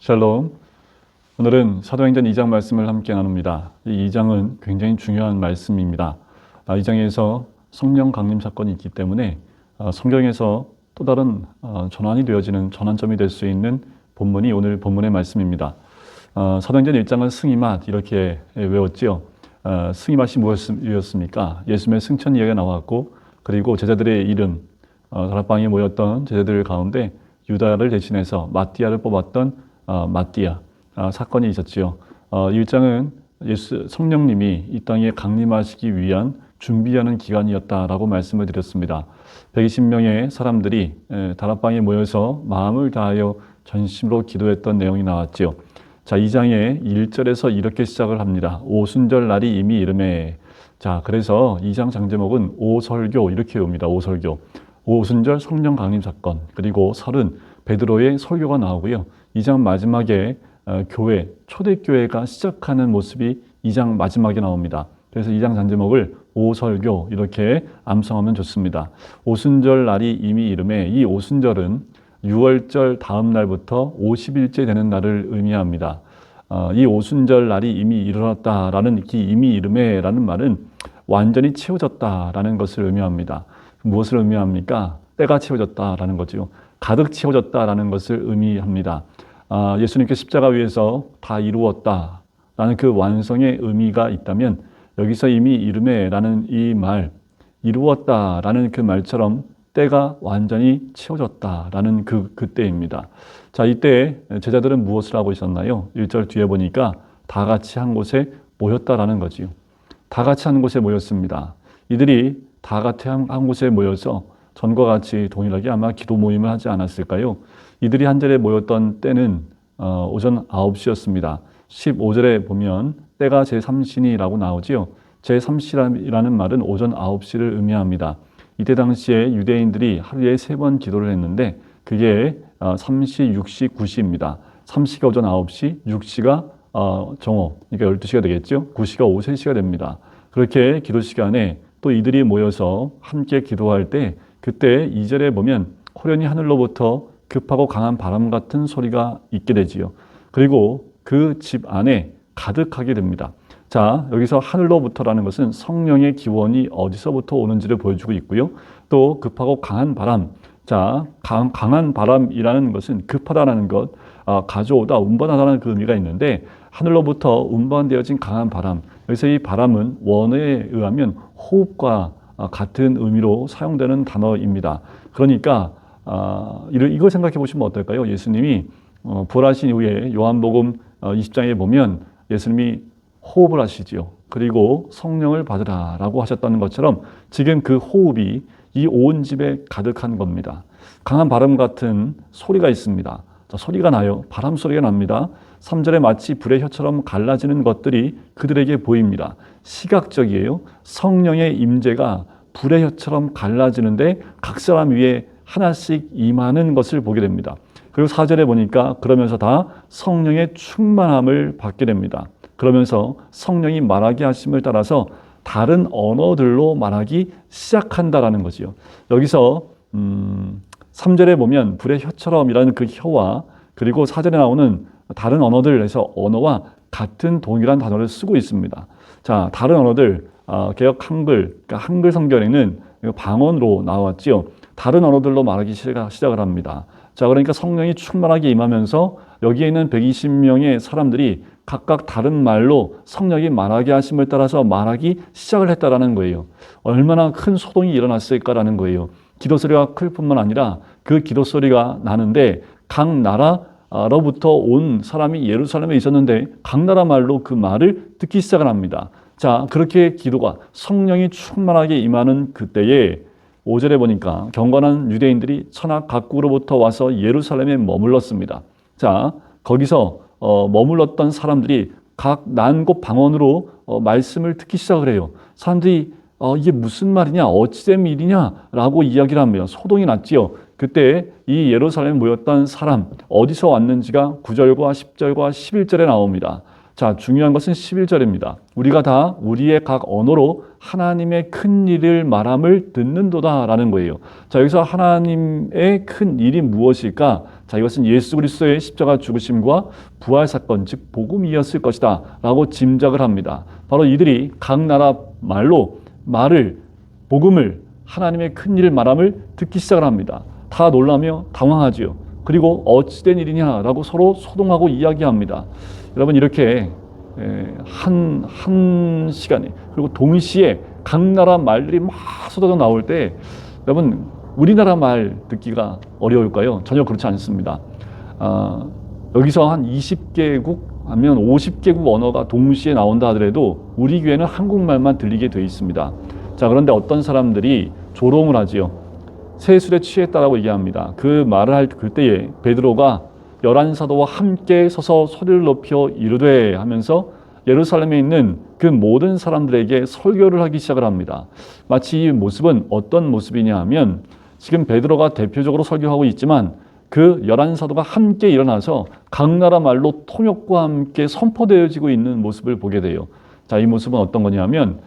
샬롬. 오늘은 사도행전 2장 말씀을 함께 나눕니다. 이 2장은 굉장히 중요한 말씀입니다. 2장에서 성령 강림 사건이 있기 때문에 성경에서 또 다른 전환이 되어지는 전환점이 될 수 있는 본문이 오늘 본문의 말씀입니다. 사도행전 1장은 승리맛 이렇게 외웠지요. 승리맛이 무엇이었습니까? 예수님의 승천 이야기가 나왔고, 그리고 제자들의 이름, 다락방에 모였던 제자들 가운데 유다를 대신해서 마띠아를 뽑았던 마띠아 사건이 있었지요. 1장은 성령님이 이 땅에 강림하시기 위한 준비하는 기간이었다라고 말씀을 드렸습니다. 120명의 사람들이 다락방에 모여서 마음을 다하여 전심으로 기도했던 내용이 나왔지요. 자, 2장의 1절에서 이렇게 시작을 합니다. 오순절 날이 이미 이르매. 자, 그래서 2장 장제목은 오설교 이렇게 옵니다. 오설교. 오순절 성령 강림 사건, 그리고 설은 베드로의 설교가 나오고요. 2장 마지막에 교회, 초대교회가 시작하는 모습이 2장 마지막에 나옵니다. 그래서 2장 장제목을 오설교 이렇게 암송하면 좋습니다. 오순절 날이 이미 이르매, 이 오순절은 6월절 다음 날부터 50일째 되는 날을 의미합니다. 이 오순절 날이 이미 이르렀다라는 이 이미 이르매라는 말은 완전히 채워졌다라는 것을 의미합니다. 무엇을 의미합니까? 때가 채워졌다라는 거죠. 가득 채워졌다라는 것을 의미합니다. 예수님께 십자가 위에서 다 이루었다라는 그 완성의 의미가 있다면, 여기서 이미 이르매라는 이 말, 이루었다라는 그 말처럼 때가 완전히 채워졌다라는 그때입니다. 자, 이때 제자들은 무엇을 하고 있었나요? 1절 뒤에 보니까 다 같이 한 곳에 모였다라는 거지요. 다 같이 한 곳에 모였습니다. 이들이 다 같이 한 곳에 모여서 전과 같이 동일하게 아마 기도 모임을 하지 않았을까요? 이들이 한 자리에 모였던 때는 오전 9시였습니다. 15절에 보면 때가 제3신이라고 나오지요. 제3시라는 말은 오전 9시를 의미합니다. 이때 당시에 유대인들이 하루에 3번 기도를 했는데 그게 3시, 6시, 9시입니다. 3시가 오전 9시, 6시가 정오, 그러니까 12시가 되겠죠. 9시가 오후 3시가 됩니다. 그렇게 기도 시간에 또 이들이 모여서 함께 기도할 때, 그때 2절에 보면 호련히 하늘로부터 급하고 강한 바람 같은 소리가 있게 되지요. 그리고 그 집 안에 가득하게 됩니다. 자, 여기서 하늘로부터라는 것은 성령의 기원이 어디서부터 오는지를 보여주고 있고요. 또 급하고 강한 바람. 자, 강한 바람이라는 것은 급하다는 것, 가져오다, 운반하다는 그 의미가 있는데, 하늘로부터 운반되어진 강한 바람. 여기서 이 바람은 원어에 의하면 호흡과 같은 의미로 사용되는 단어입니다. 그러니까 이걸 생각해 보시면 어떨까요? 예수님이 부활하신 이후에 요한복음 20장에 보면 예수님이 호흡을 하시지요. 그리고 성령을 받으라라고 하셨다는 것처럼 지금 그 호흡이 이 온 집에 가득한 겁니다. 강한 바람 같은 소리가 있습니다. 자, 소리가 나요. 바람 소리가 납니다. 3절에 마치 불의 혀처럼 갈라지는 것들이 그들에게 보입니다. 시각적이에요. 성령의 임재가 불의 혀처럼 갈라지는데 각 사람 위에 하나씩 임하는 것을 보게 됩니다. 그리고 4절에 보니까 그러면서 다 성령의 충만함을 받게 됩니다. 그러면서 성령이 말하게 하심을 따라서 다른 언어들로 말하기 시작한다라는 거지요. 여기서 3절에 보면 불의 혀처럼이라는 그 혀와, 그리고 4절에 나오는 다른 언어들에서 언어와 같은 동일한 단어를 쓰고 있습니다. 자, 다른 언어들, 개역 한글, 그러니까 한글 성경에는 방언으로 나왔지요. 다른 언어들로 말하기 시작을 합니다. 자, 그러니까 성령이 충만하게 임하면서 여기에 있는 120명의 사람들이 각각 다른 말로 성령이 말하게 하심을 따라서 말하기 시작을 했다라는 거예요. 얼마나 큰 소동이 일어났을까라는 거예요. 기도 소리가 클 뿐만 아니라 그 기도 소리가 나는데 각 나라로부터 온 사람이 예루살렘에 있었는데 각 나라 말로 그 말을 듣기 시작을 합니다. 자, 그렇게 기도가 성령이 충만하게 임하는 그때에 5절에 보니까 경건한 유대인들이 천하 각국으로부터 와서 예루살렘에 머물렀습니다. 자, 거기서 머물렀던 사람들이 각 난곳 방언으로 말씀을 듣기 시작을 해요. 사람들이 이게 무슨 말이냐, 어찌된 일이냐라고 이야기를 합니다. 소동이 났지요. 그때 이 예루살렘에 모였던 사람, 어디서 왔는지가 9절과 10절과 11절에 나옵니다. 자, 중요한 것은 11절입니다. 우리가 다 우리의 각 언어로 하나님의 큰 일을 말함을 듣는도다 라는 거예요. 자, 여기서 하나님의 큰 일이 무엇일까? 자, 이것은 예수 그리스도의 십자가 죽으심과 부활 사건, 즉 복음이었을 것이다 라고 짐작을 합니다. 바로 이들이 각 나라 말로 복음을, 하나님의 큰 일을 말함을 듣기 시작을 합니다. 다 놀라며 당황하지요. 그리고 어찌된 일이냐라고 서로 소동하고 이야기합니다. 여러분, 이렇게 한 시간에, 그리고 동시에 각 나라 말들이 막 쏟아져 나올 때, 여러분, 우리나라 말 듣기가 어려울까요? 전혀 그렇지 않습니다. 여기서 한 20개국 아니면 50개국 언어가 동시에 나온다 하더라도 우리 귀에는 한국말만 들리게 되어 있습니다. 자, 그런데 어떤 사람들이 조롱을 하지요. 세술에 취했다라고 얘기합니다. 그 말을 할 그때에 베드로가 11사도와 함께 서서 소리를 높여 이르되 하면서 예루살렘에 있는 그 모든 사람들에게 설교를 하기 시작을 합니다. 마치 이 모습은 어떤 모습이냐 하면, 지금 베드로가 대표적으로 설교하고 있지만 그 11사도가 함께 일어나서 각 나라 말로 통역과 함께 선포되어지고 있는 모습을 보게 돼요. 자, 이 모습은 어떤 거냐면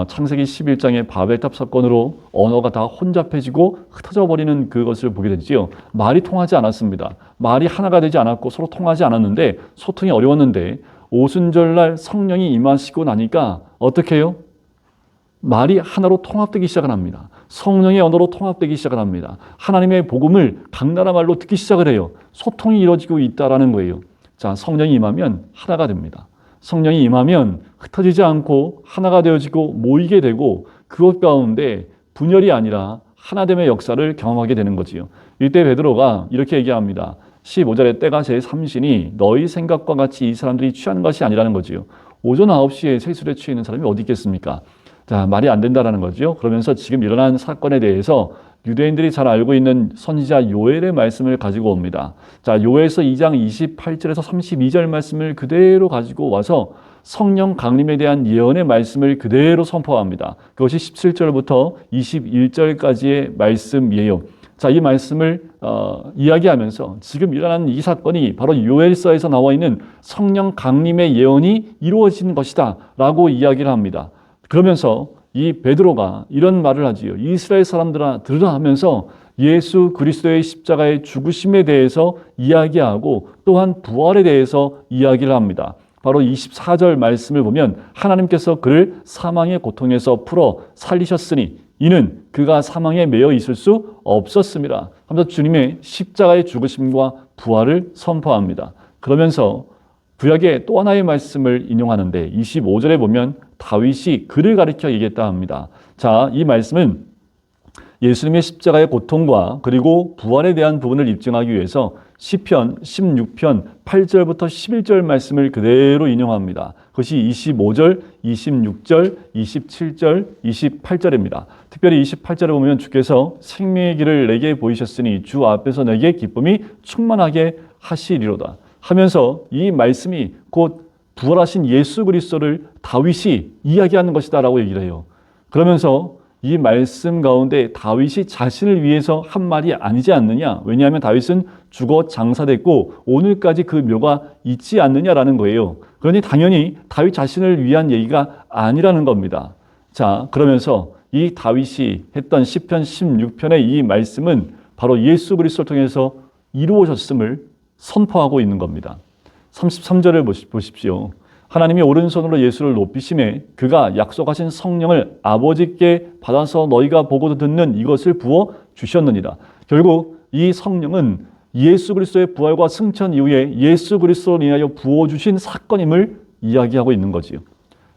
창세기 11장의 바벨탑 사건으로 언어가 다 혼잡해지고 흩어져 버리는 그것을 보게 되지요. 말이 통하지 않았습니다. 말이 하나가 되지 않았고 서로 통하지 않았는데, 소통이 어려웠는데 오순절날 성령이 임하시고 나니까 어떻게 해요? 말이 하나로 통합되기 시작을 합니다. 성령의 언어로 통합되기 시작을 합니다. 하나님의 복음을 각 나라 말로 듣기 시작을 해요. 소통이 이루어지고 있다라는 거예요. 자, 성령이 임하면 하나가 됩니다. 성령이 임하면 흩어지지 않고 하나가 되어지고 모이게 되고, 그것 가운데 분열이 아니라 하나됨의 역사를 경험하게 되는 거지요. 이때 베드로가 이렇게 얘기합니다. 15절에 때가 제3시니 너희 생각과 같이 이 사람들이 취하는 것이 아니라는 거지요. 오전 9시에 세술에 취해 있는 사람이 어디 있겠습니까? 자, 말이 안 된다라는 거죠. 그러면서 지금 일어난 사건에 대해서 유대인들이 잘 알고 있는 선지자 요엘의 말씀을 가지고 옵니다. 자, 요엘서 2장 28절에서 32절 말씀을 그대로 가지고 와서 성령 강림에 대한 예언의 말씀을 그대로 선포합니다. 그것이 17절부터 21절까지의 말씀이에요. 자, 이 말씀을 이야기하면서 지금 일어나는 이 사건이 바로 요엘서에서 나와 있는 성령 강림의 예언이 이루어진 것이다 라고 이야기를 합니다. 그러면서 이 베드로가 이런 말을 하지요. 이스라엘 사람들아 들으라 하면서 예수 그리스도의 십자가의 죽으심에 대해서 이야기하고 또한 부활에 대해서 이야기를 합니다. 바로 24절 말씀을 보면 하나님께서 그를 사망의 고통에서 풀어 살리셨으니 이는 그가 사망에 매여 있을 수 없었습니다 하면서 주님의 십자가의 죽으심과 부활을 선포합니다. 그러면서 구약의 또 하나의 말씀을 인용하는데 25절에 보면 다윗이 그를 가리켜 얘기했다 합니다. 자, 이 말씀은 예수님의 십자가의 고통과 그리고 부활에 대한 부분을 입증하기 위해서 시편 16편 8절부터 11절 말씀을 그대로 인용합니다. 그것이 25절, 26절, 27절, 28절입니다. 특별히 28절에 보면 주께서 생명의 길을 내게 보이셨으니 주 앞에서 내게 기쁨이 충만하게 하시리로다 하면서 이 말씀이 곧 부활하신 예수 그리스도를 다윗이 이야기하는 것이다 라고 얘기를 해요. 그러면서 이 말씀 가운데 다윗이 자신을 위해서 한 말이 아니지 않느냐. 왜냐하면 다윗은 죽어 장사됐고 오늘까지 그 묘가 있지 않느냐라는 거예요. 그러니 당연히 다윗 자신을 위한 얘기가 아니라는 겁니다. 자, 그러면서 이 다윗이 했던 시편 16편의 이 말씀은 바로 예수 그리스도를 통해서 이루어졌음을 선포하고 있는 겁니다. 33절을 보십시오. 하나님이 오른손으로 예수를 높이심에 그가 약속하신 성령을 아버지께 받아서 너희가 보고 듣는 이것을 부어 주셨느니라. 결국 이 성령은 예수 그리스도의 부활과 승천 이후에 예수 그리스도로 인하여 부어 주신 사건임을 이야기하고 있는 거지요.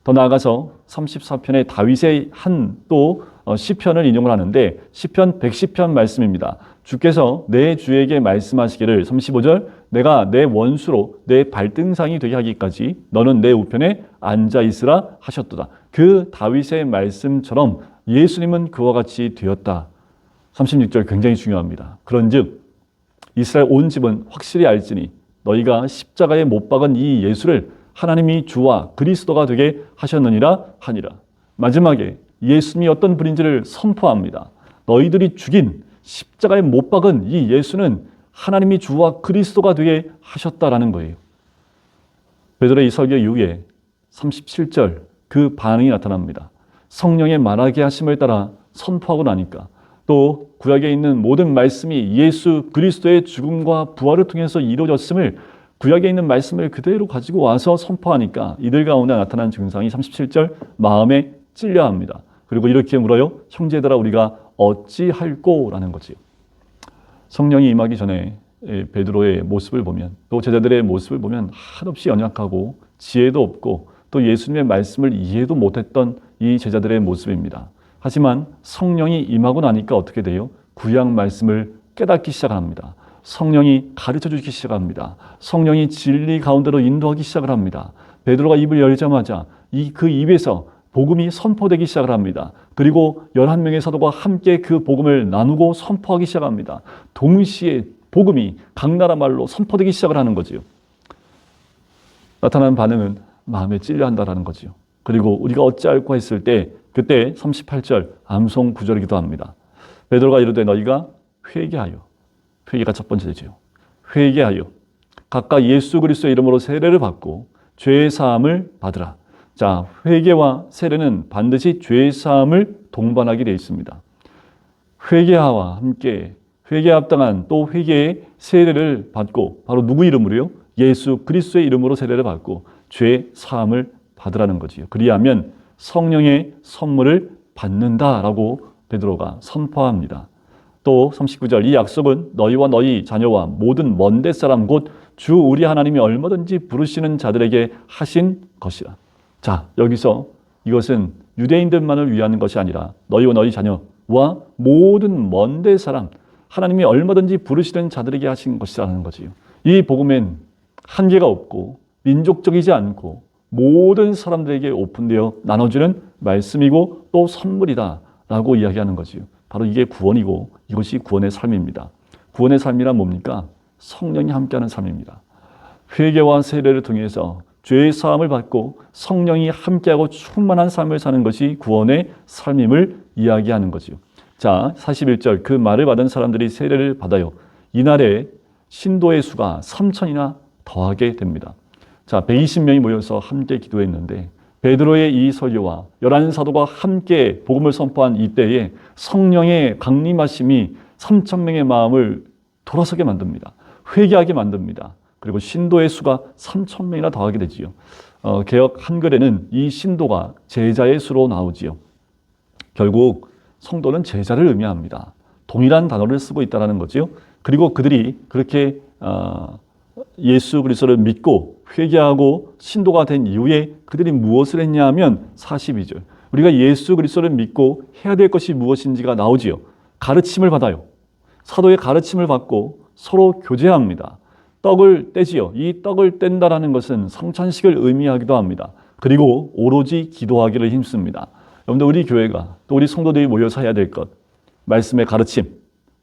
더 나아가서 34편의 다윗의 한 또 시편을 인용을 하는데 시편 110편 말씀입니다. 주께서 내 주에게 말씀하시기를 35절 내가 내 원수로 내 발등상이 되게 하기까지 너는 내 우편에 앉아 있으라 하셨도다. 그 다윗의 말씀처럼 예수님은 그와 같이 되었다. 36절 굉장히 중요합니다. 그런즉 이스라엘 온 집은 확실히 알지니 너희가 십자가에 못 박은 이 예수를 하나님이 주와 그리스도가 되게 하셨느니라 하니라. 마지막에 예수님이 어떤 분인지를 선포합니다. 너희들이 죽인 십자가에 못 박은 이 예수는 하나님이 주와 그리스도가 되게 하셨다라는 거예요. 베드로의 이 설교 이후에 37절 그 반응이 나타납니다. 성령의 말하게 하심을 따라 선포하고 나니까 또 구약에 있는 모든 말씀이 예수 그리스도의 죽음과 부활을 통해서 이루어졌음을 구약에 있는 말씀을 그대로 가지고 와서 선포하니까 이들 가운데 나타난 증상이 37절 마음에 찔려합니다. 그리고 이렇게 물어요. 형제들아 우리가 어찌할꼬? 라는 거지요. 성령이 임하기 전에 베드로의 모습을 보면 또 제자들의 모습을 보면 한없이 연약하고 지혜도 없고 또 예수님의 말씀을 이해도 못했던 이 제자들의 모습입니다. 하지만 성령이 임하고 나니까 어떻게 돼요? 구약 말씀을 깨닫기 시작합니다. 성령이 가르쳐 주기 시작합니다. 성령이 진리 가운데로 인도하기 시작을 합니다. 베드로가 입을 열자마자 그 입에서 복음이 선포되기 시작을 합니다. 그리고 11명의 사도가 함께 그 복음을 나누고 선포하기 시작합니다. 동시에 복음이 각 나라 말로 선포되기 시작을 하는 거지요. 나타난 반응은 마음에 찔려 한다라는 거지요. 그리고 우리가 어찌할꼬 했을 때 그때 38절 암송 구절이기도 합니다. 베드로가 이르되 너희가 회개하여, 회개가 첫 번째죠. 회개하여 각각 예수 그리스도의 이름으로 세례를 받고 죄의 사함을 받으라. 자, 회개와 세례는 반드시 죄의 사함을 동반하게 되어 있습니다. 회개와 함께 회개에 합당한 또 회개의 세례를 받고 바로 누구 이름으로요? 예수 그리스도의 이름으로 세례를 받고 죄의 사함을 받으라는 거지요. 그리하면 성령의 선물을 받는다라고 베드로가 선포합니다. 또 39절 이 약속은 너희와 너희 자녀와 모든 먼데 사람 곧 주 우리 하나님이 얼마든지 부르시는 자들에게 하신 것이라. 자, 여기서 이것은 유대인들만을 위한 것이 아니라 너희와 너희 자녀와 모든 먼데 사람 하나님이 얼마든지 부르시는 자들에게 하신 것이라는 거지요. 이 복음엔 한계가 없고 민족적이지 않고 모든 사람들에게 오픈되어 나눠주는 말씀이고 또 선물이다 라고 이야기하는 거지요. 바로 이게 구원이고 이것이 구원의 삶입니다. 구원의 삶이란 뭡니까? 성령이 함께하는 삶입니다. 회개와 세례를 통해서 죄의 사함을 받고 성령이 함께하고 충만한 삶을 사는 것이 구원의 삶임을 이야기하는 거지요. 자, 41절 그 말을 받은 사람들이 세례를 받아요. 이날에 신도의 수가 3천이나 더하게 됩니다. 자, 120명이 모여서 함께 기도했는데 베드로의 이 설교와 11사도가 함께 복음을 선포한 이때에 성령의 강림하심이 3,000명의 마음을 돌아서게 만듭니다. 회개하게 만듭니다. 그리고 신도의 수가 3,000명이나 더하게 되지요. 개역 한글에는 이 신도가 제자의 수로 나오지요. 결국 성도는 제자를 의미합니다. 동일한 단어를 쓰고 있다는 거지요. 그리고 그들이 그렇게 예수 그리스도를 믿고 회개하고 신도가 된 이후에 그들이 무엇을 했냐 하면 42절 우리가 예수 그리스도를 믿고 해야 될 것이 무엇인지가 나오지요. 가르침을 받아요. 사도의 가르침을 받고 서로 교제합니다. 떡을 떼지요. 이 떡을 뗀다라는 것은 성찬식을 의미하기도 합니다. 그리고 오로지 기도하기를 힘씁니다. 여러분들 우리 교회가 또 우리 성도들이 모여서 해야 될 것 말씀의 가르침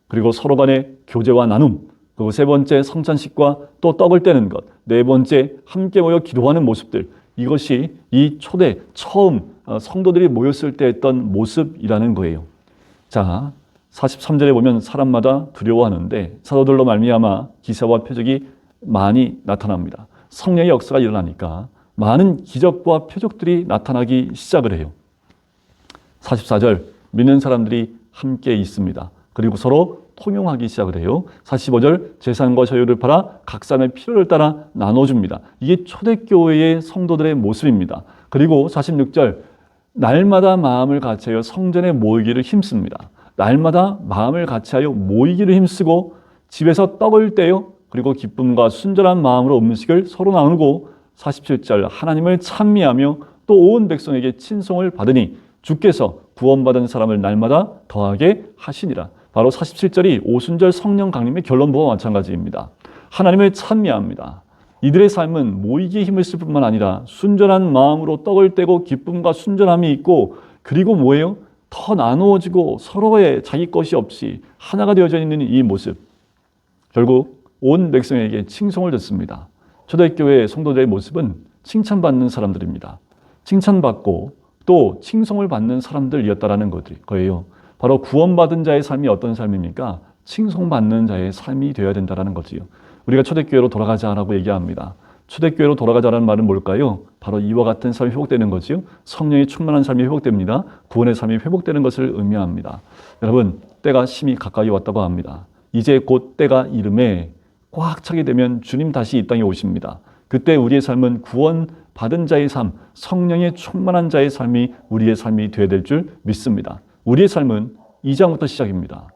그리고 서로 간의 교제와 나눔 그리고 세 번째 성찬식과 또 떡을 떼는 것 네 번째 함께 모여 기도하는 모습들 이것이 이 초대 처음 성도들이 모였을 때 했던 모습이라는 거예요. 자 43절에 보면 사람마다 두려워하는데 사도들로 말미암아 기사와 표적이 많이 나타납니다. 성령의 역사가 일어나니까 많은 기적과 표적들이 나타나기 시작을 해요. 44절 믿는 사람들이 함께 있습니다. 그리고 서로 통용하기 시작을 해요. 45절 재산과 소유를 팔아 각 사람의 필요를 따라 나눠줍니다. 이게 초대교회의 성도들의 모습입니다. 그리고 46절 날마다 마음을 같이하여 성전에 모이기를 힘씁니다. 날마다 마음을 같이하여 모이기를 힘쓰고 집에서 떡을 떼요. 그리고 기쁨과 순전한 마음으로 음식을 서로 나누고 47절 하나님을 찬미하며 또 온 백성에게 친송을 받으니 주께서 구원받은 사람을 날마다 더하게 하시니라. 바로 47절이 오순절 성령 강림의 결론부와 마찬가지입니다. 하나님을 찬미합니다. 이들의 삶은 모이기에 힘을 쓸 뿐만 아니라 순전한 마음으로 떡을 떼고 기쁨과 순전함이 있고 그리고 뭐예요? 더 나누어지고 서로의 자기 것이 없이 하나가 되어져 있는 이 모습 결국 온 백성에게 칭송을 듣습니다. 초대교회 성도들의 모습은 칭찬받는 사람들입니다. 칭찬받고 또 칭송을 받는 사람들이었다라는 거예요. 바로 구원받은 자의 삶이 어떤 삶입니까? 칭송받는 자의 삶이 되어야 된다는 거지요. 우리가 초대교회로 돌아가자라고 얘기합니다. 초대교회로 돌아가자라는 말은 뭘까요? 바로 이와 같은 삶이 회복되는 거지요. 성령이 충만한 삶이 회복됩니다. 구원의 삶이 회복되는 것을 의미합니다. 여러분, 때가 심히 가까이 왔다고 합니다. 이제 곧 때가 이름에 꽉 차게 되면 주님 다시 이 땅에 오십니다. 그때 우리의 삶은 구원 받은 자의 삶, 성령의 충만한 자의 삶이 우리의 삶이 되어야 될 줄 믿습니다. 우리의 삶은 2장부터 시작입니다.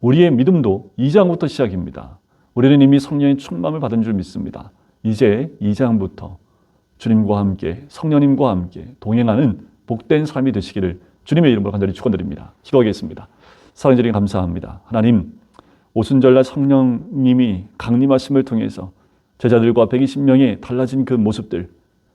우리의 믿음도 2장부터 시작입니다. 우리는 이미 성령의 충만을 받은 줄 믿습니다. 이제 2장부터 주님과 함께 성령님과 함께 동행하는 복된 삶이 되시기를 주님의 이름으로 간절히 축원드립니다. 기도하겠습니다. 사랑의 주님 감사합니다. 하나님, 오순절날 성령님이 강림하심을 통해서 제자들과 120명의 달라진 그 모습들,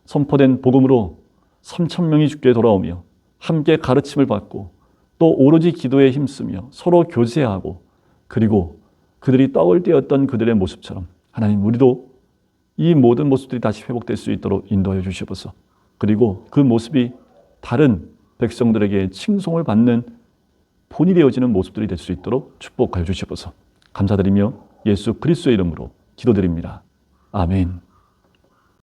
선포된 복음으로 3,000명이 주께 돌아오며 함께 가르침을 받고 또 오로지 기도에 힘쓰며 서로 교제하고 그리고 그들이 떡을 떼었던 그들의 모습처럼 하나님, 우리도 이 모든 모습들이 다시 회복될 수 있도록 인도하여 주시옵소서. 그리고 그 모습이 다른 백성들에게 칭송을 받는 본이 되어지는 모습들이 될 수 있도록 축복하여 주시옵소서. 감사드리며 예수 그리스도의 이름으로 기도드립니다. 아멘.